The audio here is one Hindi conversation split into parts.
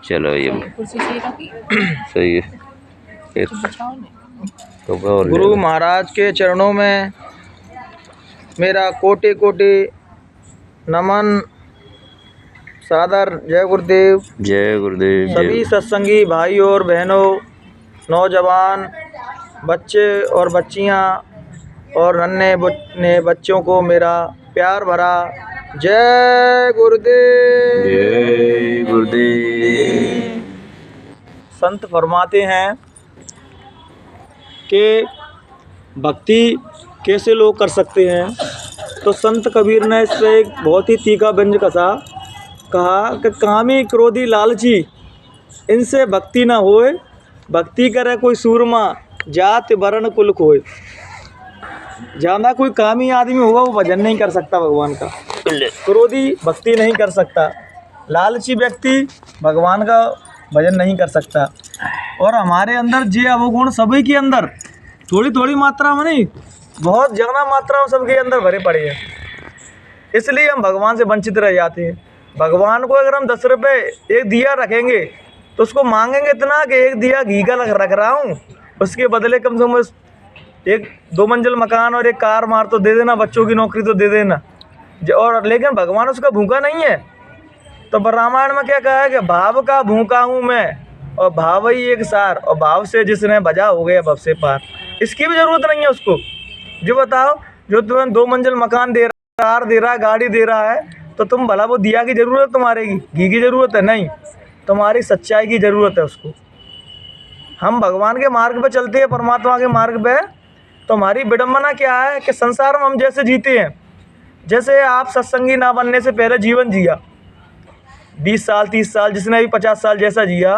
चलो ये कुर्सी सही रखी। सही है। एक तो और गुरु महाराज के चरणों में मेरा कोटि कोटि नमन, सादर जय गुरुदेव। जय गुरुदेव। सभी सत्संगी भाई और बहनों, नौजवान, बच्चे और बच्चियां और नन्हे बच्चों को मेरा प्यार भरा जय गुरुदेव। जय गुरुदेव। संत फरमाते हैं कि भक्ति कैसे लोग कर सकते हैं, तो संत कबीर ने इस पर एक बहुत ही तीखा व्यंज कहा कि कामी क्रोधी लालची इनसे भक्ति न होए, भक्ति करे कोई सूरमा जात वर्ण कुल खोए। ज़्यादा कोई कामी आदमी होगा वो भजन नहीं कर सकता भगवान का, क्रोधी भक्ति नहीं कर सकता, लालची व्यक्ति भगवान का भजन नहीं कर सकता। और हमारे अंदर जे अवगुण सभी के अंदर थोड़ी थोड़ी मात्रा में नहीं, बहुत ज़्यादा मात्रा में सबके अंदर भरे पड़े हैं, इसलिए हम भगवान से वंचित रह जाते हैं। भगवान को अगर हम 10 रुपये एक दिया रखेंगे तो उसको मांगेंगे इतना कि एक दिया घी का रख रहा हूँ, उसके बदले कम से कम एक 2 मंजिल मकान और एक कार मार तो दे देना, बच्चों की नौकरी तो दे देना। और लेकिन भगवान उसका भूखा नहीं है। तो रामायण में क्या कहा है कि भाव का भूखा हूँ मैं और भाव ही एक सार, और भाव से जिसने बजा हो गया भव से पार। इसकी भी ज़रूरत नहीं है उसको। जो बताओ, जो तुम्हें 2 मंजिल मकान दे रहा, कार दे रहा है, गाड़ी दे रहा है, तो तुम भला वो दिया की ज़रूरत तुम्हारे घी की ज़रूरत है? नहीं, तुम्हारी सच्चाई की ज़रूरत है उसको। हम भगवान के मार्ग पे चलते हैं, परमात्मा के मार्ग पे, तो हमारी विडम्बना क्या है कि संसार में हम जैसे जीते हैं, जैसे आप सत्संगी ना बनने से पहले जीवन जिया 20 साल 30 साल, जिसने भी 50 साल जैसा जिया,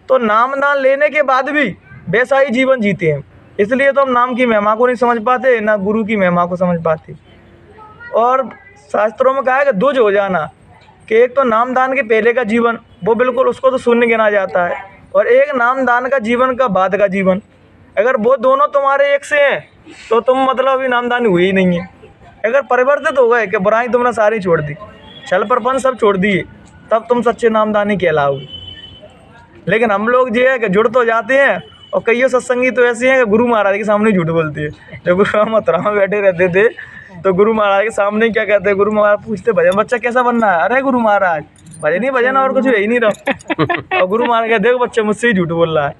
तो नामदान लेने के बाद भी वैसा ही जीवन जीते हैं। इसलिए तो हम नाम की महिमा को नहीं समझ पाते, ना गुरु की महिमा को समझ पाते। और शास्त्रों में कहा है कि दुज हो जाना, कि एक तो नामदान के पहले का जीवन वो बिल्कुल उसको तो शून्य गिना जाता है, और एक नामदान का जीवन का बाद का जीवन, अगर वो दोनों तुम्हारे एक से हैं तो तुम मतलब अभी नामदानी हुई ही नहीं है। अगर परिवर्तित हो गए कि बुराई तुमने सारी छोड़ दी, छल प्रपंच सब छोड़ दिए, तब तुम सच्चे नामदानी कहलाओगे। लेकिन हम लोग जो है कि जुड़ तो जाते हैं, और कई सत्संगी तो ऐसे हैं कि गुरु महाराज के सामने झूठ बोलते हैं। जब गुरु मथुरा में बैठे रहते थे तो गुरु महाराज के सामने क्या कहते हैं, गुरु महाराज पूछते भजन बच्चा कैसा बनना है? अरे गुरु महाराज भजन ही भजन और कुछ है ही नहीं रहा। और गुरु महाराज कहते देखो बच्चा मुझसे ही झूठ बोल रहा है।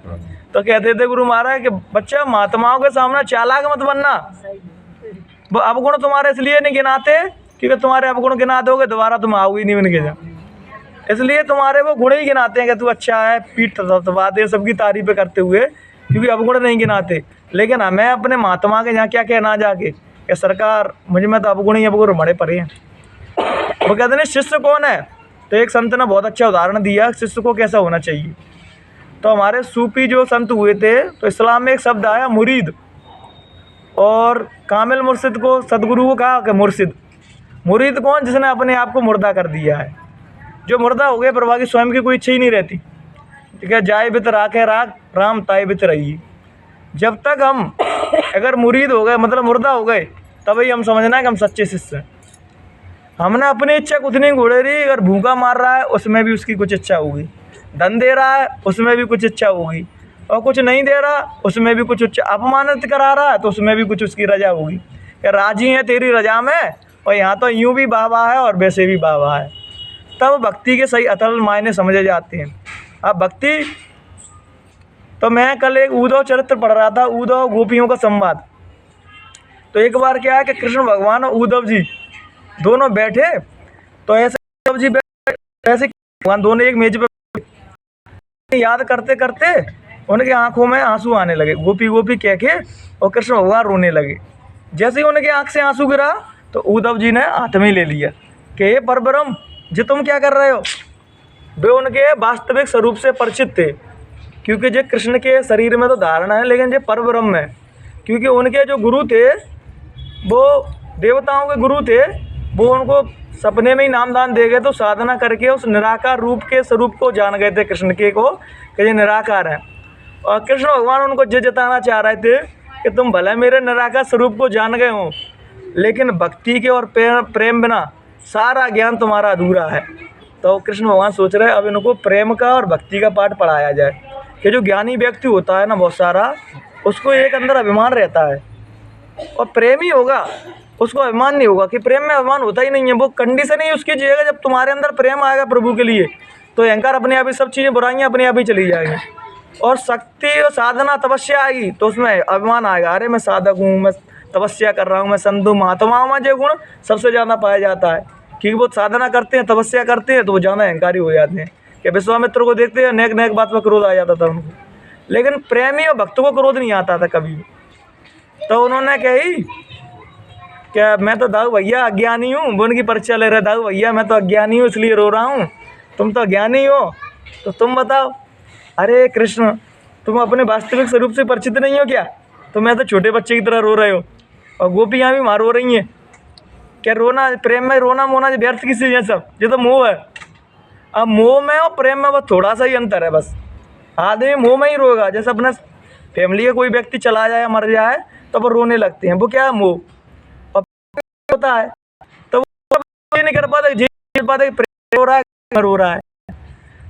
तो कहते थे गुरु महाराज कि बच्चा महात्माओं के सामने चालाक मत बनना, वो अवगुण तुम्हारे इसलिए नहीं गिनाते क्योंकि तुम्हारे अवगुण गिना दोगे दोबारा तुम आओगे नहीं बन के जा, इसलिए तुम्हारे वो गुण ही गिनाते हैं कि तू अच्छा है, पीठ दबाते सबकी तारीफें करते हुए, क्योंकि अवगुण नहीं गिनाते। लेकिन हमें अपने महात्मा के यहाँ क्या कहना जाके कि सरकार मुझ में तो अवगुण ही अवगुण बड़े पड़े हैं। वो कहते हैं शिष्य कौन है, तो एक संत ने बहुत अच्छा उदाहरण दिया शिष्य को कैसा होना चाहिए। तो हमारे सूफी जो संत हुए थे, तो इस्लाम में एक शब्द आया मुरीद, और कामिल मुर्शिद को सदगुरु को कहा कि मुर्शिद। मुरीद कौन? जिसने अपने आप को मुर्दा कर दिया है, जो मुर्दा हो गया प्रभा की स्वयं की कोई इच्छा ही नहीं रहती। ठीक है, जाए बित राखे राख राम ताए बित रही। जब तक हम अगर मुरीद हो गए मतलब मुर्दा हो गए, तभी हम समझना है कि हम सच्चे शिष्य हैं। हमने अपनी इच्छा कुछ नहीं घोड़े रही, अगर भूखा मार रहा है उसमें भी उसकी कुछ इच्छा होगी, धन दे रहा है उसमें भी कुछ इच्छा होगी, और कुछ नहीं दे रहा उसमें भी कुछ इच्छा, अपमानित करा रहा है तो उसमें भी कुछ उसकी रजा होगी कि राजी है तेरी रजा में, और यहाँ तो यूँ भी बाबा है और वैसे भी बाबा है। तब भक्ति के सही अतल मायने समझे जाते हैं। अब भक्ति, तो मैं कल एक उद्धव चरित्र पढ़ रहा था, उद्धव गोपियों का संवाद। तो एक बार क्या है कि कृष्ण भगवान और उद्धव जी दोनों बैठे, तो ऐसे उद्धव जी बैठे ऐसे भगवान दोनों एक मेज पे याद करते करते उनके आंखों में आंसू आने लगे, गोपी गोपी कह के, और कृष्ण भगवान रोने लगे। जैसे ही उनके आंख से आंसू गिरा तो उद्धव जी ने हाथ में ले लिया कि हे परब्रह्म जी तुम क्या कर रहे हो। वे उनके वास्तविक स्वरूप से परिचित थे, क्योंकि जो कृष्ण के शरीर में तो धारणा है, लेकिन जो परब्रह्म है, क्योंकि उनके जो गुरु थे वो देवताओं के गुरु थे, वो उनको सपने में ही नामदान दे गए, तो साधना करके उस निराकार रूप के स्वरूप को जान गए थे कृष्ण के को कि ये निराकार है। और कृष्ण भगवान उनको ये जताना चाह रहे थे कि तुम भले मेरे निराकार स्वरूप को जान गए हो, लेकिन भक्ति के और प्रेम बिना सारा ज्ञान तुम्हारा अधूरा है। तो कृष्ण भगवान सोच रहे अब इनको प्रेम का और भक्ति का पाठ पढ़ाया जाए कि जो ज्ञानी व्यक्ति होता है ना बहुत सारा, उसको एक अंदर अभिमान रहता है और प्रेम ही होगा, उसको अभिमान नहीं होगा, कि प्रेम में अभिमान होता ही नहीं है। वो कंडीशन ही उसकी जिएगा, जब तुम्हारे अंदर प्रेम आएगा प्रभु के लिए तो अहंकार अपने आप ही, सब चीज़ें बुराइयाँ अपने आप ही चली जाएंगी और शक्ति और साधना तपस्या आएगी तो उसमें अभिमान आएगा, अरे मैं साधक हूँ, मैं तपस्या कर रहा हूँ, मैं संतु महात्माओं में जो गुण सबसे ज़्यादा पाया जाता है, क्योंकि वो साधना करते हैं, तपस्या करते हैं तो वो ज़्यादा अहंकारी हो जाते हैं। कि विश्वामित्र को देखते हैं नेक नेक बात पर क्रोध आ जाता था उनको, लेकिन प्रेमी और भक्त को क्रोध नहीं आता था कभी। तो उन्होंने कही क्या मैं तो दाऊ भैया अज्ञानी हूँ, वो उनकी परीक्षा ले रहे, दाऊ भैया मैं तो अज्ञानी हूँ इसलिए रो रहा हूँ, तुम तो अज्ञानी हो तो तुम बताओ। अरे कृष्ण तुम अपने वास्तविक स्वरूप से परिचित नहीं हो क्या, तो मैं तो छोटे बच्चे की तरह रो रहे हो और गोपियाँ भी मार रो रही हैं। क्या रोना, प्रेम में रोना मोना व्यर्थ किसी है सब, ये तो मोह है। अब मोह में और प्रेम में बस थोड़ा सा ही अंतर है, बस आदमी मोह में ही रोएगा। जैसे अपने फैमिली का कोई व्यक्ति चला जाए मर जाए तो वो रोने लगते हैं, वो क्या है मोह, और होता है तो वो नहीं कर पाते, जी पाते प्रेम रो रहा है रो रहा है,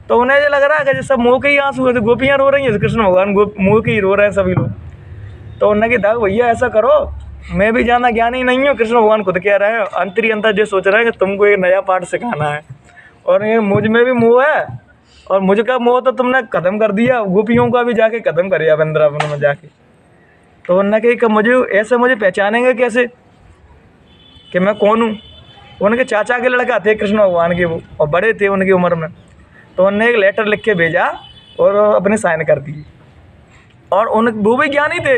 तो उन्हें ये लग रहा है कि जैसे मोह के ही आंसू है, तो गोपियाँ रो रही हैं, कृष्ण भगवान मोह के ही रो रहे हैं सभी लोग। तो उन्होंने कहा भैया ऐसा करो, मैं भी ज़्यादा ज्ञानी नहीं हूँ, कृष्ण भगवान खुद कह रहे हैं, अंतरी अंतर जो सोच रहे हैं कि तुमको एक नया पाठ सिखाना है और ये मुझ में भी मोह है और मुझका मोह तो तुमने ख़त्म कर दिया, गोपियों का भी जाके ख़त्म कर दिया वृंदावन में जाके। तो उन्होंने कहा कि मुझे ऐसे मुझे पहचानेंगे कैसे कि मैं कौन हूँ। उनके चाचा के लड़का थे कृष्ण भगवान के, वो और बड़े थे उनकी उम्र में, तो उन्होंने एक लेटर लिख के भेजा और अपने साइन कर दिए। और वो भी ज्ञानी थे,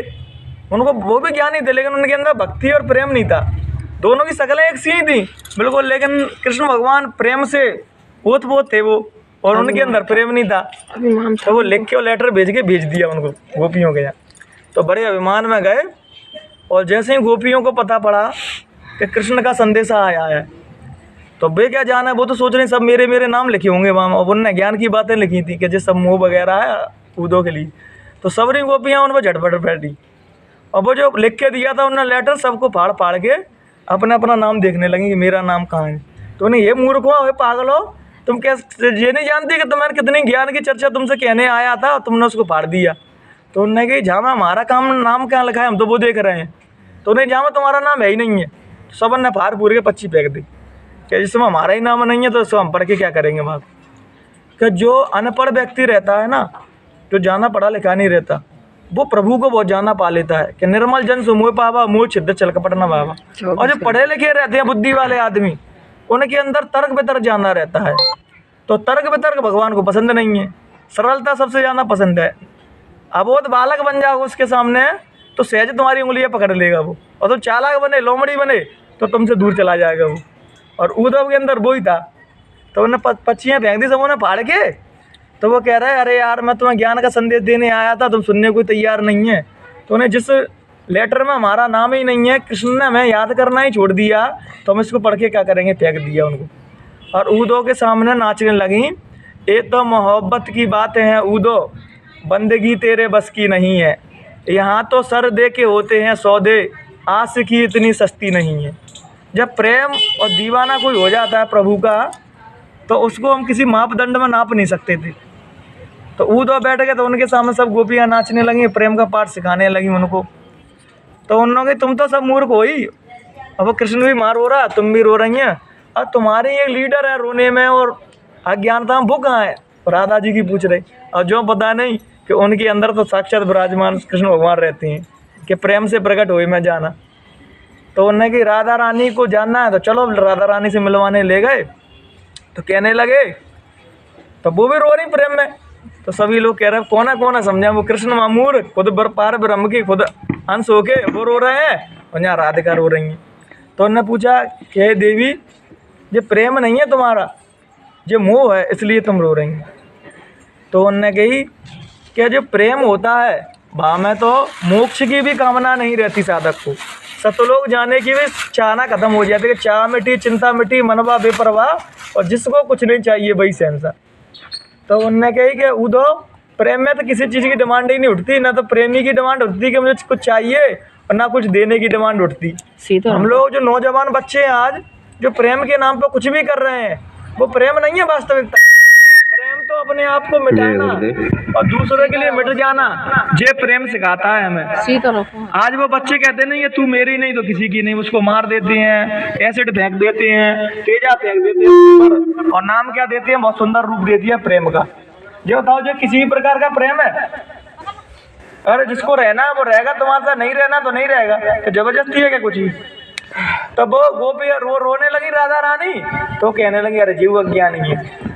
उनको वो भी ज्ञानी थे, लेकिन उनके अंदर भक्ति और प्रेम नहीं था। दोनों की शक्लें एक सी ही थी बिल्कुल, लेकिन कृष्ण भगवान प्रेम से ओत-पोत थे वो, और उनके अंदर प्रेम नहीं था। तो वो लिख के और लेटर भेज दिया उनको गोपियों के यहाँ। तो बड़े अभिमान में गए और जैसे ही गोपियों को पता पड़ा कि कृष्ण का संदेशा आया है तो वे क्या जाना है, वो तो सोच रहे सब मेरे नाम लिखे होंगे वहाँ, और उन्होंने ज्ञान की बातें लिखी थी कि जैसे सब मोह वगैरह है कूदों के लिए। तो सबरी गोपियाँ उन पर झटपट बैठी और वो जो लिख के दिया था उन्होंने लेटर, सबको फाड़ के अपना अपना नाम देखने लगी कि मेरा नाम कहाँ है। तो उन्हें ये मूर्ख हो, ये पागल हो, तुम कैसे ये नहीं जानती कि तुम्हारे कितनी ज्ञान की चर्चा तुमसे कहने आया था और तुमने उसको फाड़ दिया। तो उन्होंने कही जहाँ में हमारा काम नाम क्या लिखा है हम तो वो देख रहे हैं, तो उन्हें जहाँ में तुम्हारा नाम है ही नहीं है। तो सब ने फाड़ पूरे के पच्ची फेंक दी कि जिसमें हमारा ही नाम नहीं है तो उसको हम पढ़ के क्या करेंगे वहाँ। कि जो अनपढ़ व्यक्ति रहता है ना, जो ज़्यादा पढ़ा लिखा नहीं रहता, वो प्रभु को बहुत ज़्यादा पा लेता है कि निर्मल जन सो मोह पावा मोह छिद्र चल कपट न पावा। और जो पढ़े लिखे रहते हैं बुद्धि वाले आदमी, उनके अंदर तर्क वितर्क ज़्यादा रहता है। तो तर्क वितर्क भगवान को पसंद नहीं है, सरलता सबसे ज़्यादा पसंद है। अबोध बालक बन जाओ उसके सामने तो सहज तुम्हारी उंगलियां पकड़ लेगा वो, और तुम चालाक बने लोमड़ी बने तो तुमसे दूर चला जाएगा वो। और उद्धव के अंदर वो ही था। तो उन्हें पच्चियाँ फेंक दी सब उन्हें फाड़ के। तो वो कह रहा है अरे यार मैं तुम्हें ज्ञान का संदेश देने आया था, तुम सुनने को तैयार नहीं है। तो उन्हें जिस लेटर में हमारा नाम ही नहीं है, कृष्ण ने हमें याद करना ही छोड़ दिया, तो हम इसको पढ़ के क्या करेंगे, फेंक दिया उनको। और उद्धव के सामने नाचने लगी, ये तो मोहब्बत की बातें हैं उद्धव, बंदगी तेरे बस की नहीं है, यहाँ तो सर दे के होते हैं सौदे, आशिकी इतनी सस्ती नहीं है। जब प्रेम और दीवाना कोई हो जाता है प्रभु का तो उसको हम किसी मापदंड में नाप नहीं सकते थे। तो उद्धव बैठ गए तो उनके सामने सब गोपियाँ नाचने लगी, प्रेम का पाठ सिखाने लगी उनको। तो उन लोगों की तुम तो सब मूर्ख हो ही, अब कृष्ण भी मार हो रहा, तुम भी रो रही हैं, और तुम्हारे एक लीडर है रोने में और अज्ञानता में, वो कहाँ है? राधा जी की पूछ रही। और जो पता नहीं कि उनके अंदर तो साक्षात विराजमान कृष्ण भगवान रहते हैं कि प्रेम से प्रकट हुए मैं जाना। तो उन्होंने कि राधा रानी को जानना है तो चलो राधा रानी से मिलवाने ले गए। तो कहने लगे, तो वो भी रो रही प्रेम में। तो सभी लोग कह रहे हैं कौन है समझा, वो कृष्ण मामूर खुद पार ब्रह्म की खुद अंश होके वो रो रहे हैं और यहाँ राधिका रो रही हैं। तो उन्होंने पूछा कि हे देवी, ये प्रेम नहीं है तुम्हारा, ये मोह है, इसलिए तुम रो रही हैं। तो उन्होंने कही कि जो प्रेम होता है वहाँ में तो मोक्ष की भी कामना नहीं रहती साधक को, सतलोक जाने की भी चाहना खत्म हो जाती है। चाह मिटी चिंता मिटी मनवा बेपरवाह, और जिसको कुछ नहीं चाहिए वही सहनसा। तो उनने कही कि उद्धव, प्रेम में तो किसी चीज़ की डिमांड ही नहीं उठती, ना तो प्रेमी की डिमांड उठती कि मुझे कुछ चाहिए और ना कुछ देने की डिमांड उठती। हम लोग जो नौजवान बच्चे हैं आज, जो प्रेम के नाम पर कुछ भी कर रहे हैं, वो प्रेम नहीं है वास्तविकता। प्रेम तो अपने आप को मिटाना और दूसरे के लिए मिट जाना, ये प्रेम सिखाता है हमें। आज वो बच्चे कहते नहीं है तू मेरी नहीं तो किसी की नहीं, उसको मार देते हैं, एसिड फेंक देते हैं, तेजा फेंक देते हैं, और नाम क्या देते हैं, बहुत सुंदर रूप दे दिया प्रेम का। ये बताओ जो किसी भी प्रकार का प्रेम है, अरे जिसको रहना है वो रहेगा, तुम्हारे साथ नहीं रहना तो नहीं रहेगा, तो जबरदस्ती है क्या कुछ ही। तब वो गोपी रोने लगी राधा रानी, तो कहने लगी अरे जीव अज्ञानी है।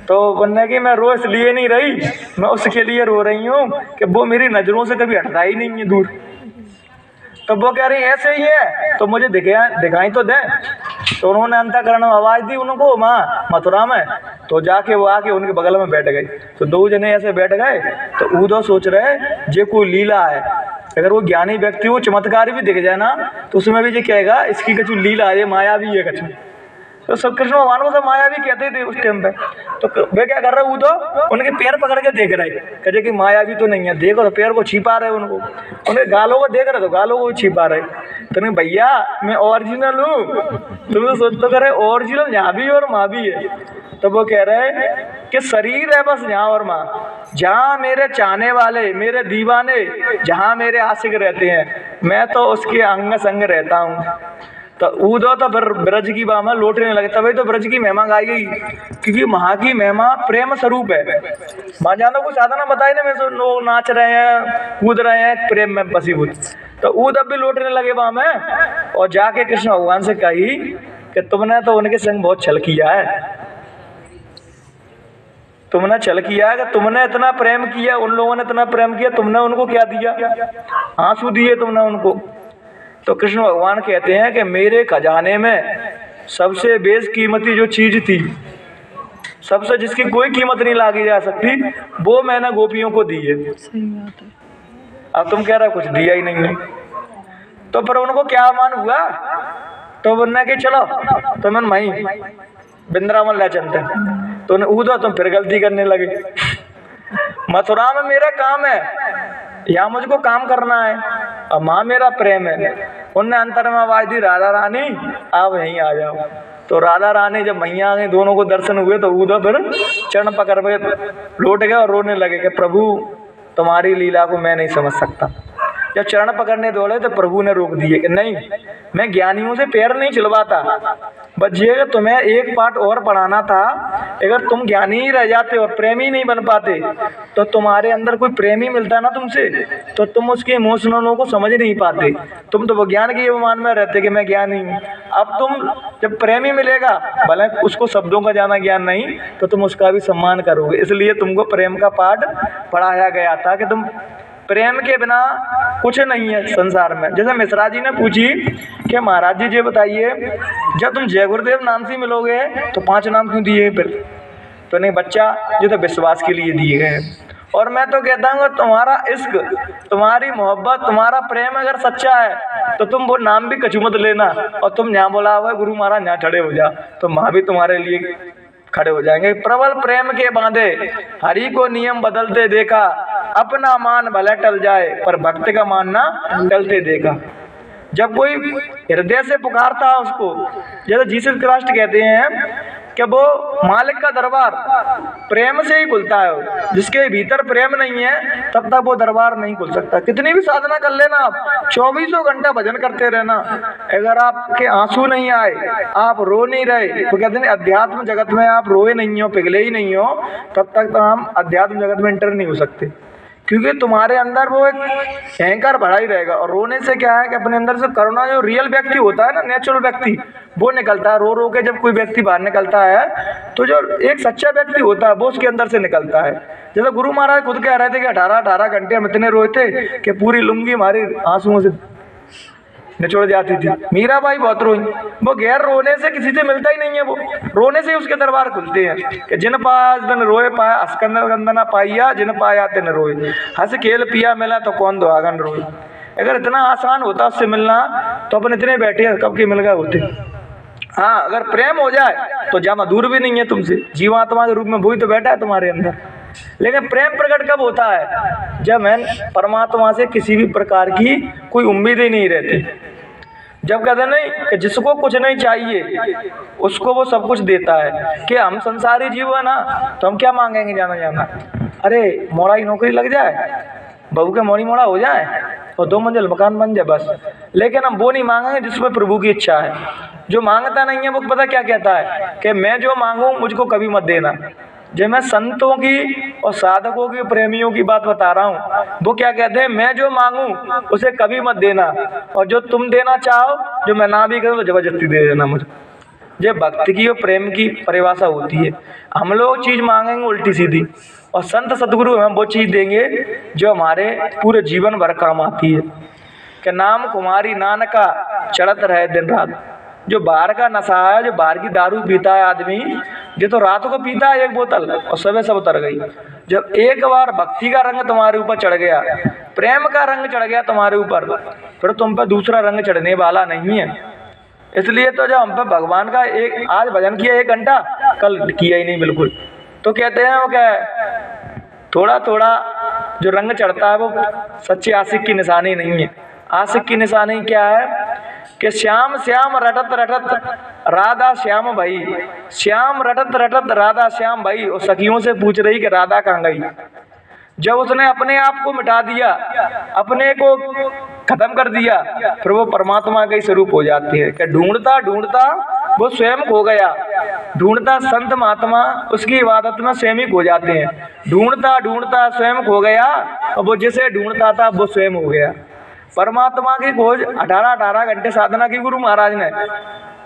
तो बोलने की मैं रो इसलिए नहीं रही, मैं उसके लिए रो रही हूँ कि वो मेरी नजरों से कभी हटता ही नहीं है दूर। तो वो कह रही ऐसे ही है तो मुझे दिखाई तो दे। तो उन्होंने अंतःकरण में आवाज दी उनको वहाँ मथुरा में, तो जाके वो आके उनके बगल में बैठ गई। तो दो जने ऐसे बैठ गए, तो उधर सोच रहे ये कोई लीला है। अगर वो ज्ञानी व्यक्ति वो चमत्कार भी दिख जाए ना, तो उसमें भी ये कहेगा इसकी कछु लीला है, माया भी है कछु। तो सब कृष्ण भगवान को सब माया भी कहते थे उस टाइम पे। तो वे क्या कर रहे, वो तो उनके पैर पकड़ के देख रहे, कहे कि माया भी तो नहीं है, देखो तो पैर को छिपा रहे उनको, उनके गालों को देख रहे तो गालों को छिपा रहे। तो नहीं भैया मैं ओरिजिनल हूँ, तुम तो सोच तो करे ओरिजिनल यहाँ भी और माँ भी है। तो वो कह रहे कि शरीर है बस यहाँ और माँ, जहाँ मेरे चाहने वाले मेरे दीवाने जहाँ मेरे आशिक रहते हैं, मैं तो उसके अंग संग रहता हूँ। तो ऊदो तो फिर ब्रज की बामा लौटने लगे, तभी तो ब्रज की महिमा गाई गई, क्योंकि वहाँ की महिमा प्रेम स्वरूप है। वहाँ जानो कोई साधना बताए ना, में लोग नाच रहे हैं कूद रहे हैं प्रेम में बसीभूत। तो ऊद अब भी लौटने लगे वहाँ में, और जाके कृष्ण भगवान से कही कि तुमने तो उनके संग बहुत छल किया है, तुमने छल किया है कि तुमने इतना प्रेम किया, उन लोगों ने इतना प्रेम किया, तुमने उनको क्या दिया, आंसू दिए तुमने उनको। तो कृष्ण भगवान कहते हैं कि मेरे खजाने में सबसे बेशकीमती जो चीज थी, सबसे जिसकी कोई कीमत नहीं लागी जा सकती, वो मैंने गोपियों को दी है। सही बात है। अब तुम कह रहे कुछ दिया ही नहीं है, तो फिर उनको क्या मान हुआ। तो बोलने के चलो तो मैं वहीं वृंदावन ले चलते। तो उधर तुम फिर गलती करने लगे, मथुरा में मेरा काम है, यहाँ मुझको काम करना है, और माँ मेरा प्रेम है। उनने अंतर में आवाज दी राधा रानी आप यहीं आ जाओ। तो राधा रानी जब मैया आ गई, दोनों को दर्शन हुए, तो उधर फिर चरण पकड़ के लौट गए और रोने लगे कि प्रभु तुम्हारी लीला को मैं नहीं समझ सकता। जब चरण पकड़ने दौड़े तो प्रभु ने रोक दिए कि नहीं, मैं ज्ञानियों से पैर नहीं छिलवाता, बस ये तुम्हें एक पाठ और पढ़ाना था। अगर तुम ज्ञानी ही रह जाते और प्रेमी नहीं बन पाते, तो तुम्हारे अंदर कोई प्रेमी मिलता ना तुमसे, तो तुम उसके इमोशनलों को समझ नहीं पाते, तुम तो विज्ञान के अभिमान में रहते कि मैं ज्ञानी हूँ। अब तुम जब प्रेमी मिलेगा, भले उसको शब्दों का ज्यादा ज्ञान नहीं, तो तुम उसका भी सम्मान करोगे। इसलिए तुमको प्रेम का पाठ पढ़ाया गया था कि तुम प्रेम के बिना कुछ नहीं है संसार में। जैसे मिश्रा जी ने पूछी कि महाराज जी ये बताइए, जब तुम जय गुरुदेव नाम से मिलोगे तो 5 नाम क्यों दिए फिर। तो नहीं बच्चा, जो तो विश्वास के लिए दिए गए। और मैं तो कहता हूँ तुम्हारा इश्क, तुम्हारी मोहब्बत, तुम्हारा प्रेम अगर सच्चा है तो तुम वो नाम भी कछु मत लेना, और तुम यहाँ बोला हुआ गुरु महाराज यहाँ खड़े हो जा, तो माँ भी तुम्हारे लिए खड़े हो जाएंगे। प्रबल प्रेम के बांधे हरि को नियम बदलते देखा, अपना मान भले टल जाए पर भक्त का मानना टलते देखा। जब कोई हृदय से पुकारता है उसको, जैसे जीसस क्राइस्ट कहते हैं कि वो मालिक का दरबार प्रेम से ही खुलता है, जिसके भीतर प्रेम नहीं है तब तक वो दरबार नहीं खुल सकता। कितनी भी साधना कर लेना आप, 24 घंटा भजन करते रहना, अगर आपके आंसू नहीं आए, आप रो नहीं रहे, तो कहते हैं अध्यात्म जगत में आप रोए नहीं हो, पिघले ही नहीं हो, तब तक तो हम अध्यात्म जगत में एंटर नहीं हो सकते। क्योंकि तुम्हारे अंदर वो एक अहंकार बढ़ा ही रहेगा। और रोने से क्या है कि अपने अंदर से करुणा, जो रियल व्यक्ति होता है ना, नेचुरल व्यक्ति, वो निकलता है। रो रो के जब कोई व्यक्ति बाहर निकलता है, तो जो एक सच्चा व्यक्ति होता है वो उसके अंदर से निकलता है। जैसे गुरु महाराज खुद कह रहे थे कि 18 घंटे हम इतने रोए थे कि पूरी लुंगी हमारी आंसुओं से निचोड़ जाती थी। मीराबाई बहुत रोई। वो गैर रोने से किसी से मिलता ही नहीं है, वो रोने से ही उसके दरबार खुलते हैं कि जिन पास दिन रोए पाया अस्कंदर गंदना पाइया, जिन पाया तिन रोए, हंस खेल पिया मिला तो कौन दुआगन रोए। अगर इतना आसान होता उससे मिलना, तो अपन इतने बैठे कब के मिल गए होते। हाँ, अगर प्रेम हो जाए तो जामा दूर भी नहीं है तुमसे, जीवात्मा के रूप में वही तो बैठा है तुम्हारे अंदर। लेकिन प्रेम प्रकट कब होता है, जब मैं परमात्मा से किसी भी प्रकार की कोई उम्मीद ही नहीं रहती। जब कहते हैं नहीं कि जिसको कुछ नहीं चाहिए उसको वो सब कुछ देता है, कि हम संसारी जीव है ना, तो हम क्या मांगेंगे जाना जाना, अरे मोड़ा की नौकरी लग जाए, बहू के मोड़ी मोड़ा हो जाए और 2 मंजिल मकान बन जाए बस। लेकिन हम वो नहीं मांगेंगे जिसमें प्रभु की इच्छा है। जो मांगता नहीं है वो पता क्या कहता है कि मैं जो मांगूं मुझको कभी मत देना। जब मैं संतों की और साधकों की, प्रेमियों की बात बता रहा हूँ, वो क्या कहते हैं, मैं जो मांगूं उसे कभी मत देना, और जो तुम देना चाहो, जो मैं ना भी करूँ तो जबरदस्ती दे देना मुझे। ये भक्ति की और प्रेम की परिभाषा होती है। हम लोग चीज़ मांगेंगे उल्टी सीधी, और संत सदगुरु हमें वो चीज़ देंगे जो हमारे पूरे जीवन भर काम आती है। कि नाम कुमारी नानका चढ़त रहे दिन रात। जो बाहर का नशा है, जो बाहर की दारू पीता है आदमी, जो तो रात को पीता है 1 बोतल और सुबह सब उतर गई। जब एक बार भक्ति का रंग तुम्हारे ऊपर चढ़ गया, प्रेम का रंग चढ़ गया तुम्हारे ऊपर, फिर तुम पर दूसरा रंग चढ़ने वाला नहीं है। इसलिए तो जब हम पे भगवान का एक आज भजन किया 1 घंटा, कल किया ही नहीं बिल्कुल, तो कहते हैं वो क्या थोड़ा थोड़ा जो रंग चढ़ता है वो सच्चे आशिक की निशानी नहीं है। आशिक की निशानी क्या है कि श्याम श्याम रटत रटत राधा श्याम भाई, श्याम रटत रटत राधा श्याम भाई। और सखियों से पूछ रही कि राधा कहाँ गई। जब उसने अपने आप को मिटा दिया, अपने को खत्म कर दिया, फिर वो परमात्मा का ही स्वरूप हो जाती है। कि ढूंढता ढूंढता वो स्वयं खो गया। ढूंढता संत महात्मा उसकी इबादत में स्वयं ही खो जाते हैं। ढूंढता ढूंढता स्वयं खो गया, और वो जिसे ढूंढता था वो स्वयं हो गया। परमात्मा की खोज 18 घंटे साधना की गुरु महाराज ने,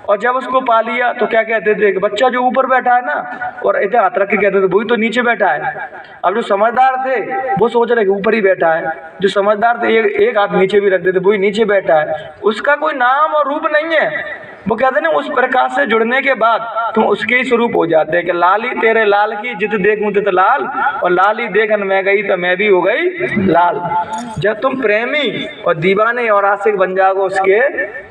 और जब उसको पा लिया तो क्या कहते थे कि बच्चा जो ऊपर बैठा है ना, और इधर हाथ रख के कहते थे वही तो नीचे बैठा है। अब जो समझदार थे वो सोच रहे कि ऊपर ही बैठा है, जो समझदार थे एक हाथ नीचे भी रख देते वही नीचे बैठा है। उसका कोई नाम और रूप नहीं है। वो कहते ना उस प्रकाश से जुड़ने के बाद तुम उसके ही स्वरूप हो जाते हैं। कि लाली तेरे लाल की जित देखूं तित लाल, और लाली देखन मैं गई तो मैं भी हो गई लाल। जब तुम प्रेमी और दीवाने और आशिक बन जाओगे उसके,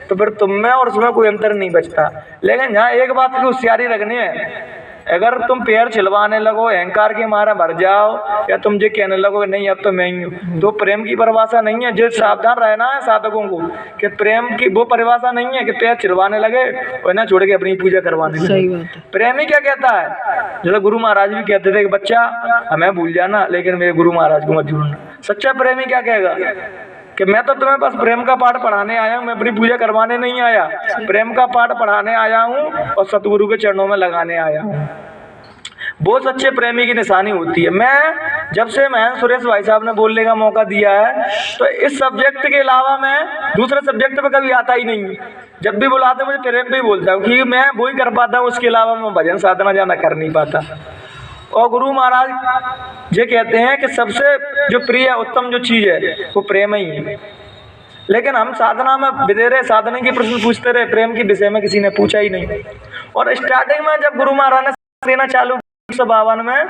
तो फिर तुम में और उसमें कोई अंतर नहीं बचता। लेकिन यहाँ एक बात की होशियारी रखनी है, अगर तुम पैर छिलवाने लगो, अहंकार के मारा भर जाओ, या तुम जो कहने लगो नहीं अब तो मैं ही हूँ, तो प्रेम की परिभाषा नहीं है। जो सावधान रहना है साधकों को कि प्रेम की वो परिभाषा नहीं है कि पैर छिलवाने लगे और ना छोड़ के अपनी पूजा करवाने लगे। प्रेमी क्या कहता है, जैसे गुरु महाराज भी कहते थे कि बच्चा हमें भूल जाना लेकिन मेरे गुरु महाराज को मत भूलना। सच्चा प्रेमी क्या कहेगा कि मैं तो तुम्हें बस प्रेम का पाठ पढ़ाने आया हूँ, मैं अपनी पूजा करवाने नहीं आया। प्रेम का पाठ पढ़ाने आया हूँ और सतगुरु के चरणों में लगाने आया हूँ। वो सच्चे प्रेमी की निशानी होती है। मैं जब से महंत सुरेश भाई साहब ने बोलने का मौका दिया है, तो इस सब्जेक्ट के अलावा मैं दूसरे सब्जेक्ट पे कभी आता ही नहीं। जब भी बुलाते मुझे प्रेम पे ही बोलता हूँ, क्योंकि मैं वही कर पाता हूँ, उसके अलावा मैं भजन साधना जाना कर नहीं पाता। और गुरु महाराज ये कहते हैं कि सबसे जो प्रिय उत्तम जो चीज़ है वो प्रेम ही है। लेकिन हम साधना में विधेरे साधने की प्रश्न पूछते रहे, प्रेम के विषय में किसी ने पूछा ही नहीं। और स्टार्टिंग में जब गुरु महाराज ने देना चालू 1952 में,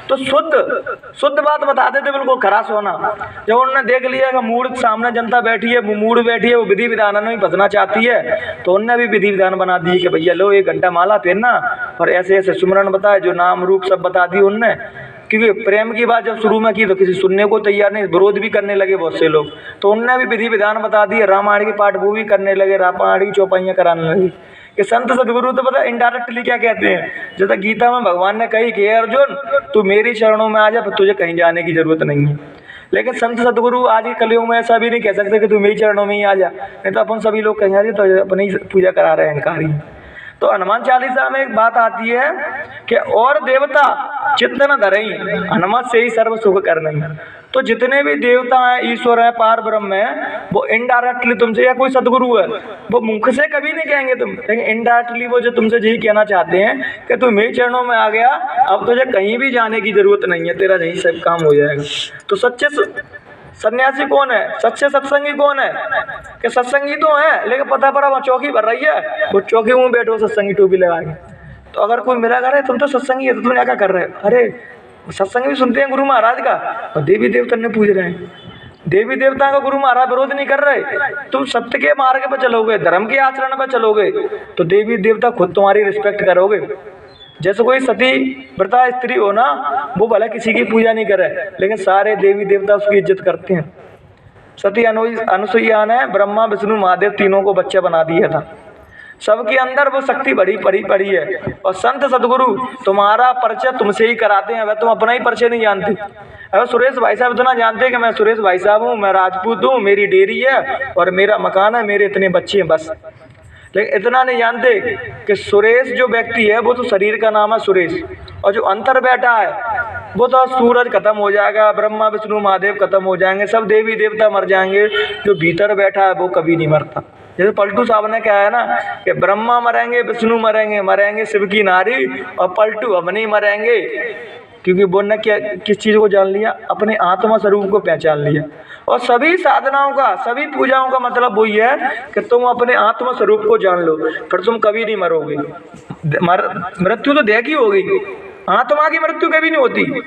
तो शुद्ध बात बताते थे, बिल्कुल खरास होना। जब उन्होंने देख लिया कि मूड सामने जनता बैठी है, वो मूड बैठी है, वो विधि विधान में फंसना चाहती है, तो उनने भी विधि विधान बना दिए कि भैया लो 1 घंटा माला फेरना और ऐसे ऐसे सुमरन बताए, जो नाम रूप सब बता दिए उनने। क्योंकि प्रेम की बात जब शुरू में की तो किसी सुनने को तैयार नहीं, विरोध भी करने लगे बहुत से लोग, तो उनने भी विधि विधान बता दिए। रामायण के पाठ वो भी करने लगे, रामायण की चौपाइयाँ कराने लगी। कि संत सदगुरु तो पता इनडायरेक्टली क्या कहते हैं, जैसे गीता में भगवान ने कही कि अर्जुन तू मेरी चरणों में आ जा, तुझे कहीं जाने की जरूरत नहीं है। लेकिन संत सदगुरु आज के कलयुग में ऐसा भी नहीं कह सकते कि तू मेरी चरणों में ही आ जा, नहीं तो अपन सभी लोग कहीं आ जाए तो अपनी पूजा करा रहे हैं अहंकारी। तो हनुमान चालीसा में एक बात आती है कि और देवता चित्तन धरई हनुमत से ही सर्व सुख करनई। तो जितने भी देवता हैं, ईश्वर है, पार ब्रह्म है, वो इनडायरेक्टली तुमसे, या कोई सदगुरु है, वो मुख से कभी नहीं कहेंगे तुम, लेकिन इनडायरेक्टली वो जो तुमसे यही कहना चाहते हैं कि तू मेरे चरणों में आ गया, अब तुझे कहीं भी जाने की जरूरत नहीं है, तेरा यही सब काम हो जाएगा। तो सच्चे सन्यासी कौन है, सच्चे सत्संगी कौन है? कि सत्संगी तो है लेकिन पता पड़ा वहाँ चौकी भर रही है, वो चौकी में बैठो सत्संगी टोपी लगा के। तो अगर कोई मिला करे तुम तो सत्संगी है, तो तुम क्या कर रहे हो? अरे सत्संग भी सुनते हैं गुरु महाराज का, और देवी देवता ने पूज रहे हैं। देवी देवता का गुरु महाराज विरोध नहीं कर रहे। तुम सत्य के मार्ग पर चलोगे, धर्म के आचरण पर चलोगे, तो देवी देवता खुद तुम्हारी रिस्पेक्ट करोगे। जैसे कोई सती व्रता स्त्री हो ना, वो भला किसी की पूजा नहीं करे, लेकिन सारे देवी देवता उसकी इज्जत करते हैं। सती अनुसुईया ने ब्रह्मा विष्णु महादेव तीनों को बच्चा बना दिया था। सबके अंदर वो शक्ति बड़ी पड़ी है। और संत सदगुरु तुम्हारा परिचय तुमसे ही कराते हैं। वह तुम अपना ही परिचय नहीं जानते। अगर सुरेश भाई साहब इतना जानते हैं कि मैं सुरेश भाई साहब हूँ, मैं राजपूत हूँ, मेरी डेयरी है और मेरा मकान है, मेरे इतने बच्चे हैं, बस। लेकिन इतना नहीं जानते कि सुरेश जो व्यक्ति है वो तो शरीर का नाम है सुरेश, और जो अंतर बैठा है वो तो सूरज खत्म हो जाएगा, ब्रह्मा विष्णु महादेव खत्म हो जाएंगे, सब देवी देवता मर जाएंगे, जो भीतर बैठा है वो कभी नहीं मरता। जैसे पलटू साहब ने कहा है ना कि ब्रह्मा मरेंगे, विष्णु मरेंगे शिव की नारी, और पलटू हम नहीं मरेंगे, क्योंकि वो ने क्या किस चीज़ को जान लिया, अपने आत्मा स्वरूप को पहचान लिया। और सभी साधनाओं का, सभी पूजाओं का मतलब वही है कि तुम अपने आत्मा स्वरूप को जान लो, फिर तुम कभी नहीं मरोगे। मृत्यु तो देख ही होगी, आत्मा की मृत्यु कभी नहीं होती,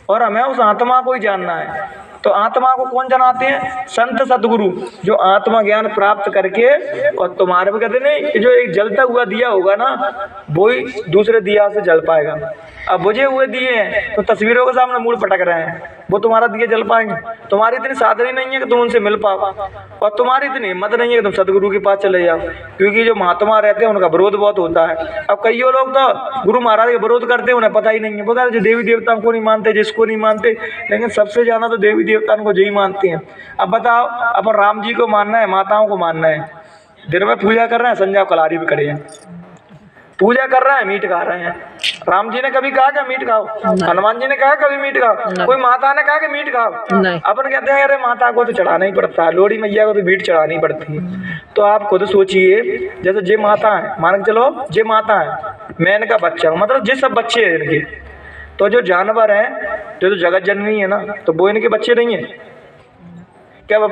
और हमें उस आत्मा को ही जानना है। तो आत्मा को कौन जनाते हैं? संत सदगुरु, जो आत्मा ज्ञान प्राप्त करके, और तुम्हारे भी कहते नहीं, जो एक जलता हुआ दिया होगा ना, वो ही दूसरे दिया से जल पाएगा। अब बुझे हुए दिए हैं तो तस्वीरों के सामने मूल पटक रहे हैं, वो तुम्हारा दिए जल पाएंगे? तुम्हारी इतनी साधनी नहीं है कि तुम उनसे मिल पाओ, और तुम्हारी इतनी हिम्मत नहीं है कि तुम सदगुरु के पास चले जाओ, क्योंकि जो महात्मा रहते हैं उनका विरोध बहुत होता है। अब कई लोग तो गुरु महाराज का विरोध करते हैं, उन्हें पता ही नहीं है। वो कहते जो देवी देवताओं को नहीं मानते, जिसको नहीं मानते, लेकिन सबसे ज्यादा तो देवी देवताओं को यही मानते हैं। अब बताओ, अपन राम जी को मानना है, माताओं को मानना है, दिन में पूजा कर रहे हैं, संध्या कलारी भी खड़े हैं, पूजा कर रहे हैं, मीट खा रहे हैं। राम जी ने कभी कहा कि मीट खाओ? हनुमान जी ने कहा कभी मीट खाओ? कोई माता ने कहा कि मीट खाओ? अपन कहते हैं अरे माता को तो चढ़ाना ही पड़ता है, लोहड़ी मैया को तो मीट चढ़ानी पड़ती है। तो आप खुद सोचिए, जैसे जे माता है, मान के चलो जे माता है, मैं इनका बच्चा हूँ, मतलब जे सब बच्चे हैं इनके, तो जो जानवर है, जो जगत जननी है ना, तो वो इनके बच्चे नहीं है क्या?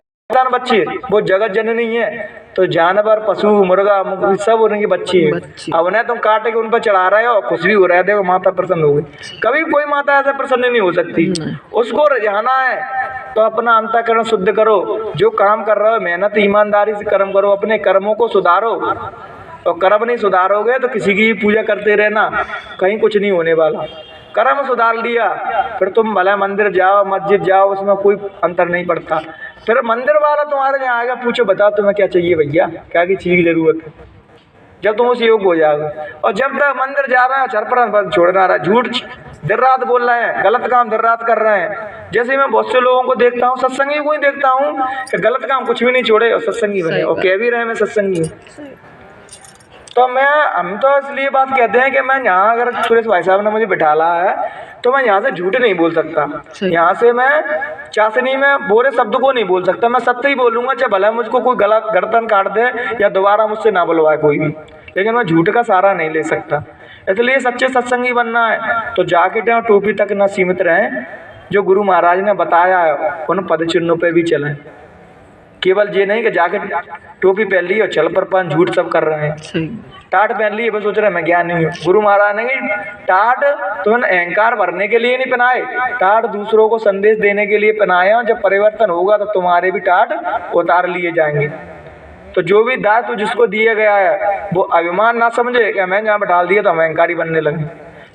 बच्चे वो जगत जननी है, तो जानवर, पशु, मुर्गा, सब उनके बच्चे हैं। अब उन्हें तुम काट के उन पर चढ़ा रहे हो, खुश भी हो रहे थे, माता प्रसन्न हो गई। कभी कोई माता ऐसे प्रसन्न नहीं हो सकती। उसको रिझाना है तो अपना अंतःकरण शुद्ध करो, जो काम कर रहे हो मेहनत ईमानदारी से कर्म करो, अपने कर्मों को सुधारो। और कर्म नहीं सुधारोगे तो किसी की पूजा करते रहना, कहीं कुछ नहीं होने वाला। कर्म सुधार लिया, फिर तुम भले मंदिर जाओ, मस्जिद जाओ, उसमें कोई अंतर नहीं पड़ता। फिर मंदिर वाला तुम्हारे यहाँ आएगा, पूछो बताओ तुम्हें क्या चाहिए भैया, क्या की चीज़ की जरूरत है, जब तुम उस योग हो जाओगे। और जब तक मंदिर जा रहे हैं चरपरा छोड़ना रहा, झूठ देर रात बोल रहे हैं, गलत काम देर रात कर रहे हैं। जैसे मैं बहुत से लोगों को देखता हूँ, सत्संगी को ही देखता हूँ कि गलत काम कुछ भी नहीं छोड़े और सत्संगी बने, और कह भी रहे मैं सत्संगी हूँ। तो हम तो इसलिए बात कहते हैं कि मैं यहाँ, अगर सुरेश भाई साहब ने मुझे बिठाला है तो मैं यहाँ से झूठ नहीं बोल सकता, यहाँ से मैं चाशनी में बोले शब्द को नहीं बोल सकता, मैं सत्य ही बोलूँगा, चाहे भला मुझको कोई गलत गर्दन काट दे या दोबारा मुझसे ना बुलवाए कोई भी, लेकिन मैं झूठ का सहारा नहीं ले सकता। इसलिए सच्चे सत्संगी बनना है तो जाकेट और टोपी तक न सीमित रहें, जो गुरु महाराज ने बताया है उन पद चिन्हों पर भी चलें। केवल ये नहीं कि जैकेट टोपी पहन ली और चल पर पान झूठ सब कर रहे हैं, टाट पहन ली बस सोच रहे मैं ज्ञान नहीं हूँ। गुरु महाराज ने टाट तो अहंकार भरने के लिए नहीं पहनाए, टाट दूसरों को संदेश देने के लिए पहनाया। जब परिवर्तन होगा तो तुम्हारे भी टाट उतार लिए जाएंगे। तो जो भी दायित्व जिसको दिया गया है वो अभिमान ना समझे कि मैं जहाँ पर डाल दिया तो हम अहंकारी बनने लगे।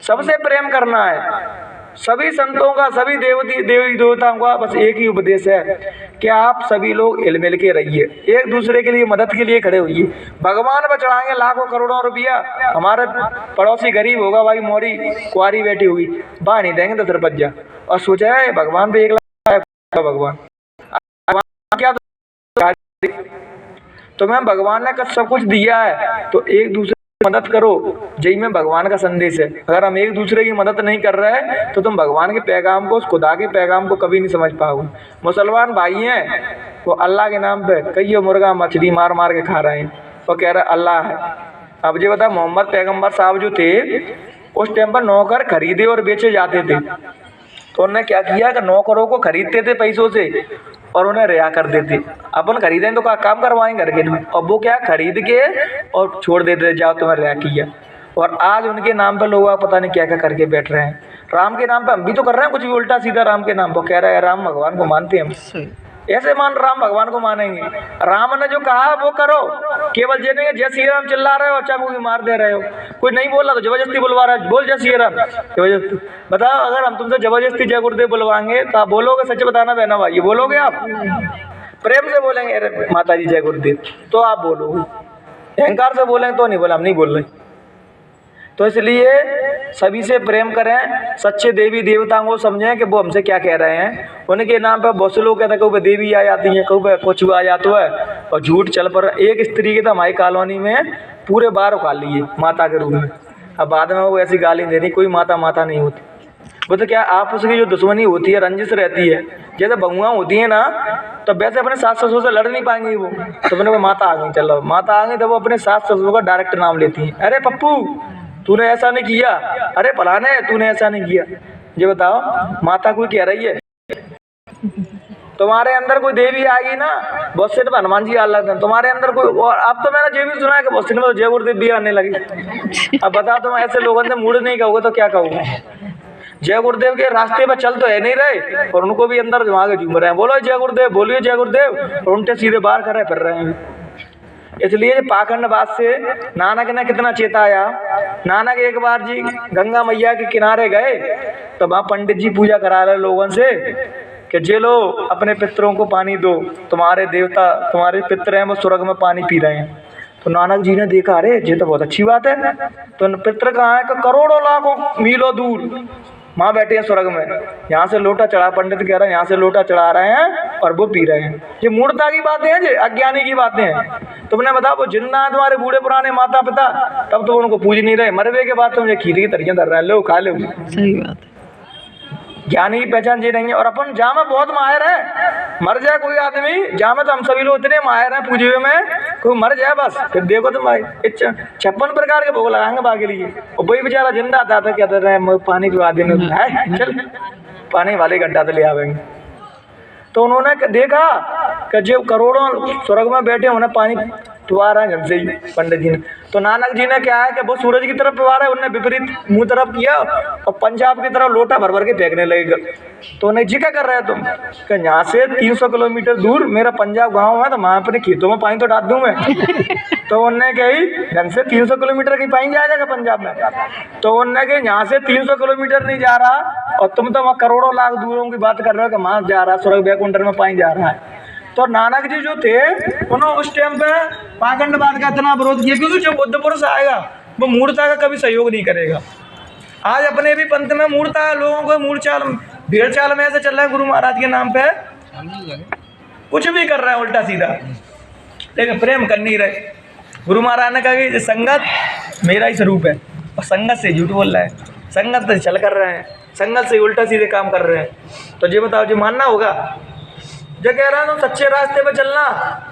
सबसे प्रेम करना है। सभी संतों का, सभी देवी देवताओं का बस एक ही उपदेश है कि आप सभी लोग हिल मिल के रहिए, एक दूसरे के लिए मदद के लिए खड़े होइए। भगवान पर चढ़ाएंगे लाखों करोड़ों रुपया, हमारे पड़ोसी गरीब होगा, भाई मोरी कुआरी बैठी हुई, बाहर नहीं देंगे 10 रुपया, और सोचा है भगवान पे 1 लाख भगवान क्या तुम्हें भगवान ने सब कुछ दिया है, तो एक दूसरे मदद करो। जय में भगवान का संदेश है। अगर हम एक दूसरे की मदद नहीं कर रहे हैं तो तुम भगवान के पैगाम को, उस खुदा के पैगाम को कभी नहीं समझ पाओगे। मुसलमान भाई हैं वो अल्लाह के नाम पे कई मुर्गा मछली मार मार के खा रहे हैं, वो कह रहे अल्लाह है। अब ये बता, मोहम्मद पैगम्बर साहब जो थे उस टाइम पर नौकर खरीदे और बेचे जाते थे, तो उन्होंने क्या किया कि नौकरों को खरीदते थे पैसों से और उन्हें रिहा कर देते। अपन खरीदें तो काम करवाएंगे घर के लिए, और वो क्या खरीद के और छोड़ देते, जाओ तुम्हें रिहा किया। और आज उनके नाम पे लोग पता नहीं क्या क्या करके बैठ रहे हैं। राम के नाम पे हम भी तो कर रहे हैं कुछ भी उल्टा सीधा, राम के नाम पर कह रहे हैं राम भगवान को मानते हैं हम, ऐसे मान राम भगवान को मानेंगे। राम ने जो कहा वो करो, केवल ये नहीं जय श्री राम चिल्ला रहे हो, चाकू भी मार दे रहे हो। कोई नहीं बोल रहा तो जबरदस्ती बुलवा रहा है, बोल जय श्री राम जबरदस्ती। बताओ अगर हम तुमसे जबरदस्ती जय गुरुदेव बुलवाएंगे तो आप बोलोगे? सच बताना बहना भाई, ये बोलोगे आप? प्रेम से बोलेंगे अरे माता जी जय गुरुदेव तो आप बोलो, अहंकार से बोलेंगे तो नहीं बोला, हम नहीं बोल रहे। तो इसलिए सभी से प्रेम करें, सच्चे देवी देवताओं को समझें कि वो हमसे क्या कह रहे हैं। उनके नाम पर बहुत से लोग कहते हैं कभी देवी आ जाती है, कभी कुछ आ जाता है, और झूठ चल पर। एक स्त्री के तो हमारी कॉलोनी में पूरे बार उखाड़ लिए माता के रूप में। अब बाद में वो ऐसी गाली दे रही, कोई माता माता नहीं होती। वो तो क्या आपस की जो दुश्मनी होती है, रंजिश रहती है, जैसे बहुआ होती है ना, तो वैसे अपने सास ससुर से लड़ नहीं पाएंगी वो। तो मैंने कहा माता आ गई, चलो माता आ गई, तो वो अपने सास ससुर का डायरेक्ट नाम लेती हैं। अरे पप्पू तूने ऐसा नहीं किया, अरे फलाने तूने ऐसा नहीं किया। ये बताओ माता कोई कह रही है? तुम्हारे अंदर कोई देवी आ गई ना, बहुत से हनुमान जी आ लगते हैं तुम्हारे अंदर कोई। और अब तो मैंने ये भी सुना है कि बहुत से में तो जय गुरुदेव भी आने लगी। अब बताओ तुम ऐसे लोगों से मूड नहीं कहोगे तो क्या कहोगे? जय गुरुदेव के रास्ते पे चल तो है नहीं रहे, और उनको भी अंदर जमा के झूम रहे हैं, बोलो जय गुरुदेव, बोलिए जय गुरुदेव, और उनके सीधे बाहर कर फिर रहे हैं। इसलिए पाखंडवाद से नानक ने कितना चेताया। नानक एक बार जी गंगा मैया के किनारे गए, तो वहाँ पंडित जी पूजा करा रहे लोगों से कि जे लो अपने पितरों को पानी दो, तुम्हारे देवता तुम्हारे पितर हैं वो स्वर्ग में पानी पी रहे हैं। तो नानक जी ने देखा अरे ये तो बहुत अच्छी बात है, तो पितर कहाँ है? कि करोड़ों लाखों मीलों दूर माँ बैठे हैं स्वर्ग में। यहाँ से लोटा चढ़ा, पंडित कह रहे हैं यहाँ से लोटा चढ़ा रहे हैं और वो पी रहे हैं। ये मूर्खता की बातें हैं, ये अज्ञानी की बातें हैं। तुमने बताओ वो जिन्ना है तुम्हारे बूढ़े पुराने माता पिता, तब तो उनको पूज नहीं रहे, मरवे के बाद तुम ये खीर की तरियां धर रहे हैं, लो खा लो। सही बात है। ज्ञानी की पहचान ये नहीं है। और अपन जहाँ में बहुत माहिर है, मर जाए कोई आदमी जहाँ में, तो हम सभी लोग इतने माहिर हैं पूजे में, कोई मर जाए बस फिर देखो तुम भाई 56 प्रकार के भोग लगाएंगे बाकी लिए। और वही बेचारा जिंदा आता था, क्या रहे पानी पिवा देने, चल पानी वाले गड्ढा तो ले आवेंगे। तो उन्होंने देखा कि जो करोड़ों स्वर्ग में बैठे उन्हें पानी पिवा रहा है घर से ही पंडित जी ने। तो नानक जी ने क्या है कि वो सूरज की तरफ पिवा रहा है, उन्होंने विपरीत मुंह तरफ किया और पंजाब की तरफ लोटा भर भर के फेंकने लगे। तो उन्हें जी क्या कर रहे हो तुम? कि यहाँ से 300 किलोमीटर दूर मेरा पंजाब गाँव है, तो वहाँ अपने खेतों में पानी तो डाल दूँ मैं। तो उनने कही ढंग से 300 किलोमीटर की पानी जाएगा पंजाब में? तो उनने कही यहाँ से 300 किलोमीटर नहीं जा रहा, और तुम तो वहाँ करोड़ों लाख दूरों की बात कर रहे हो कि वहाँ जा रहा, स्वर्ग बैकुंठ में पानी जा रहा है। तो नानक जी जो थे उन्होंने उस टाइम पे पाखंडवाद का इतना विरोध किया, क्योंकि जो बुद्ध पुरुष आएगा वो मूर्खता का कभी सहयोग नहीं करेगा। आज अपने भी पंथ में मूर्खता है, लोगों को मूर्ख चाल भेड़ चाल में ऐसे चल रहा है, गुरु महाराज के नाम पे कुछ भी कर रहा है उल्टा सीधा, लेकिन प्रेम कर नहीं रहे। गुरु महाराज ने कहा कि संगत मेरा ही स्वरूप है, और संगत से झूठ बोल रहा है, संगत से छल कर रहे हैं, संगत से उल्टा सीधे काम कर रहे हैं। तो ये बताओ जो मानना होगा? जो कह रहा है तो सच्चे रास्ते पे चलना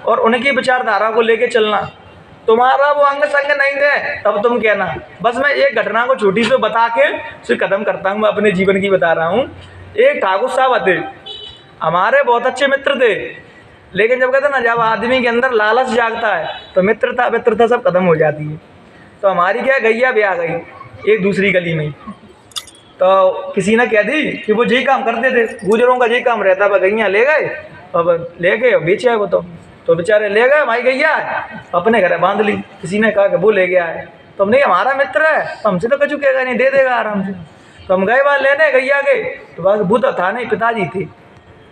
और उनकी विचारधारा को लेके चलना। तुम्हारा वो अंग संग नहीं दे तब तुम कहना। बस मैं एक घटना को छोटी से बता के फिर खत्म करता हूँ, मैं अपने जीवन की बता रहा हूँ। एक ठाकुर साहब थे, हमारे बहुत अच्छे मित्र थे, लेकिन जब कहते ना जब आदमी के अंदर लालच जागता है तो मित्रता सब खत्म हो जाती है। तो हमारी क्या गैया भी आ गई एक दूसरी गली में, तो किसी ने कह दी कि वो यही काम करते थे, गुजरों का यही काम रहता, वह गैया ले गए और ले गए बेचे है वो। तो बेचारे ले गए भाई गैया अपने घर बांध ली। किसी ने कहा कि वो ले गया है, तो हमने हमारा मित्र है तो हमसे तो कछु कहेगा नहीं, दे देगा आराम से। तो हम गए वहाँ लेने गैया के, तो वहाँ भूत था नहीं, पिताजी थे।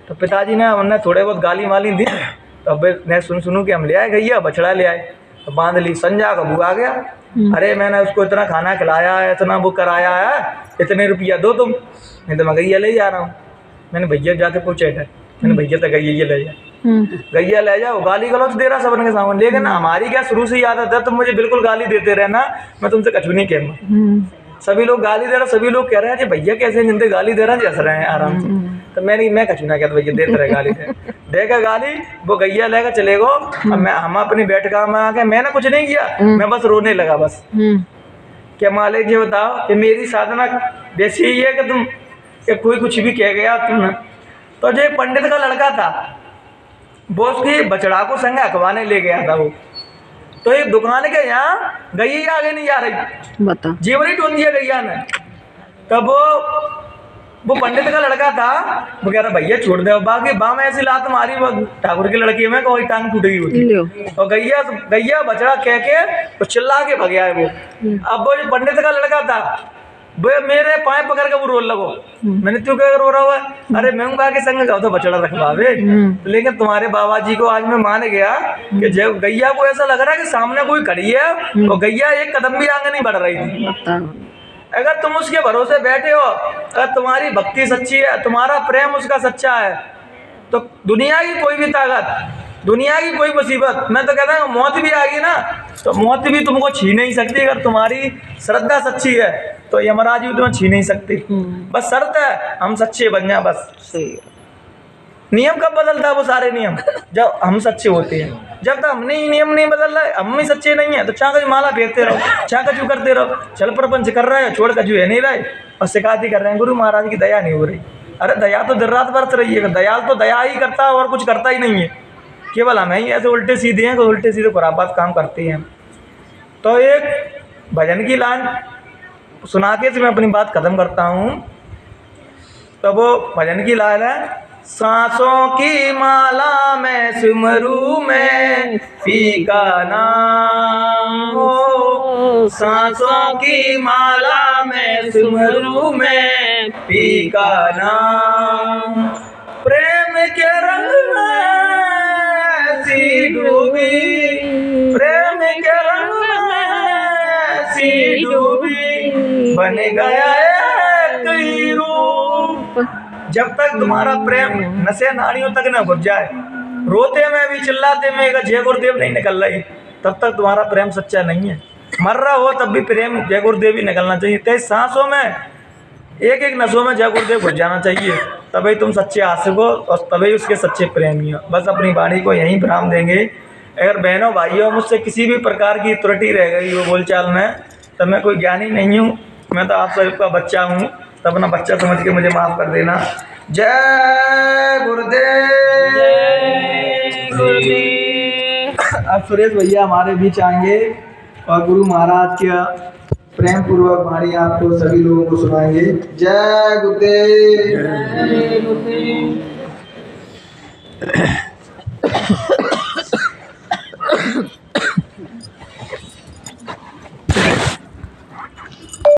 तो पिताजी ने हमने थोड़े बहुत गाली वाली दी, तो अब मैं सुनू कि हम ले आए गैया, बछड़ा ले आए, तो बांध ली। संजा का भूख आ गया, अरे मैंने उसको इतना खाना खिलाया है, इतना वो कराया है, इतने रुपया दो तुम, नहीं तो मैं गैया ले जा रहा हूँ। मैंने भैया जाके पूछे थे, मैंने भैया तो गैया ले जाए, गैया ले जाओ। गाली गलौज दे रहा सबन के सामने, लेकिन हमारी क्या शुरू से आदत है, तुम मुझे बिल्कुल गाली देते रहना, मैं तुमसे कछु नहीं कहूँगा। सभी लोग गाली दे रहे, सभी लोग कह रहे हैं कि भैया कैसे जिनसे गाली दे रहे हैं, हंस रहे हैं आराम से। तो मैं कछु ना कहता, भैया देते रहे गाली देगा गाली। वो गैया लेकर चले गो, अब हम अपनी बैठका में आके मैंने कुछ नहीं किया, मैं बस रोने लगा बस। क्या मालिक जी बताओ कि मेरी साधना वैसी ही है कि तुम कि कोई कुछ भी कह गया तुम। तो जो एक पंडित का लड़का था, वो उसकी बछड़ा को संग अखवाने ले गया था वो। तो एक दुकान के यहाँ गैया आगे नहीं जा रही, बता जीवनी टून दिया गैया ने। तब वो पंडित का लड़का था, वो कह रहा भैया छोड़ दे, बाकी बाँ में ऐसी लात मारी वो ठाकुर के लड़के में कोई टांग टूट गई होती। और गैया बछड़ा कह के तो चिल्ला के भग गया है वो। अब वो जो पंडित का लड़का था वो मेरे पाए पकड़ के वो रोल लगो। मैंने क्यों क्या रो रहा हुआ है? अरे मैं कहा के संग जाओ तो बछड़ा रखवावे। लेकिन तुम्हारे बाबा जी को आज मैं मान गया कि जब गैया को ऐसा लग रहा है कि सामने कोई खड़ी है और गैया एक कदम भी आगे नहीं बढ़ रही थी। अगर तुम उसके भरोसे बैठे हो, अगर तुम्हारी भक्ति सच्ची है, तुम्हारा प्रेम उसका सच्चा है, तो दुनिया की कोई भी ताकत, दुनिया की कोई मुसीबत, मैं तो कहता हूँ मौत भी आ गई ना तो मौत भी तुमको छीन नहीं सकती। अगर तुम्हारी श्रद्धा सच्ची है तो यमराज भी तुम्हें छीन नहीं सकती। बस शर्त है हम सच्चे बन जाए बस। सही। नियम कब बदलता है? वो सारे नियम जब हम सच्चे होते हैं। जब तक हमने ही नियम नहीं बदल रहा है, हम ही सच्चे नहीं है, तो चाकच माला फेंकते रहो, चाकचू करते रहो, चल प्रपंच कर रहे हैं, छोड़ कचू है नहीं रहे और शिकायत ही कर रहे हैं गुरु महाराज की दया नहीं हो रही। अरे दया तो दिन रात बरत रही है। दयाल तो दया ही करता है और कुछ करता ही नहीं है। केवल हमें ही ऐसे उल्टे सीधे हैं, उल्टे सीधे खुरापात काम करते हैं। तो एक भजन की लाइन सुना के मैं अपनी बात खत्म करता हूँ। तो वो भजन की लाइन है, सांसों की माला में सिमरू में पी का नाम हो, सांसों की माला में सिमरू में पी का नाम, प्रेम के रंग में ऐसी डूबी, प्रेम के रंग में ऐसी डूबी, बन गया एक ही रूप। जब तक तुम्हारा प्रेम नशे नारियों तक न घुस जाए, रोते में भी चिल्लाते में जय गुरुदेव नहीं निकल रही, तब तक तुम्हारा प्रेम सच्चा नहीं है। मर रहा हो तब भी प्रेम जय गुरुदेव ही निकलना चाहिए। तेज सांसों में एक एक नसों में जय गुरुदेव घुस जाना चाहिए, तभी तुम सच्चे आशिक हो और तभी उसके सच्चे प्रेमी हो। बस अपनी वाणी को यहीं विराम देंगे। अगर बहनों भाइयों मुझसे किसी भी प्रकार की त्रुटि रह गई हो बोलचाल में, तब मैं कोई ज्ञानी नहीं हूँ, मैं तो आप सबका बच्चा हूँ। तो अपना बच्चा समझ के मुझे माफ़ कर देना। जय गुरुदेव। अब सुरेश भैया हमारे बीच आएंगे और गुरु महाराज के प्रेम पूर्वक वाणी आपको सभी लोगों को सुनाएंगे। जय गुरुदेव।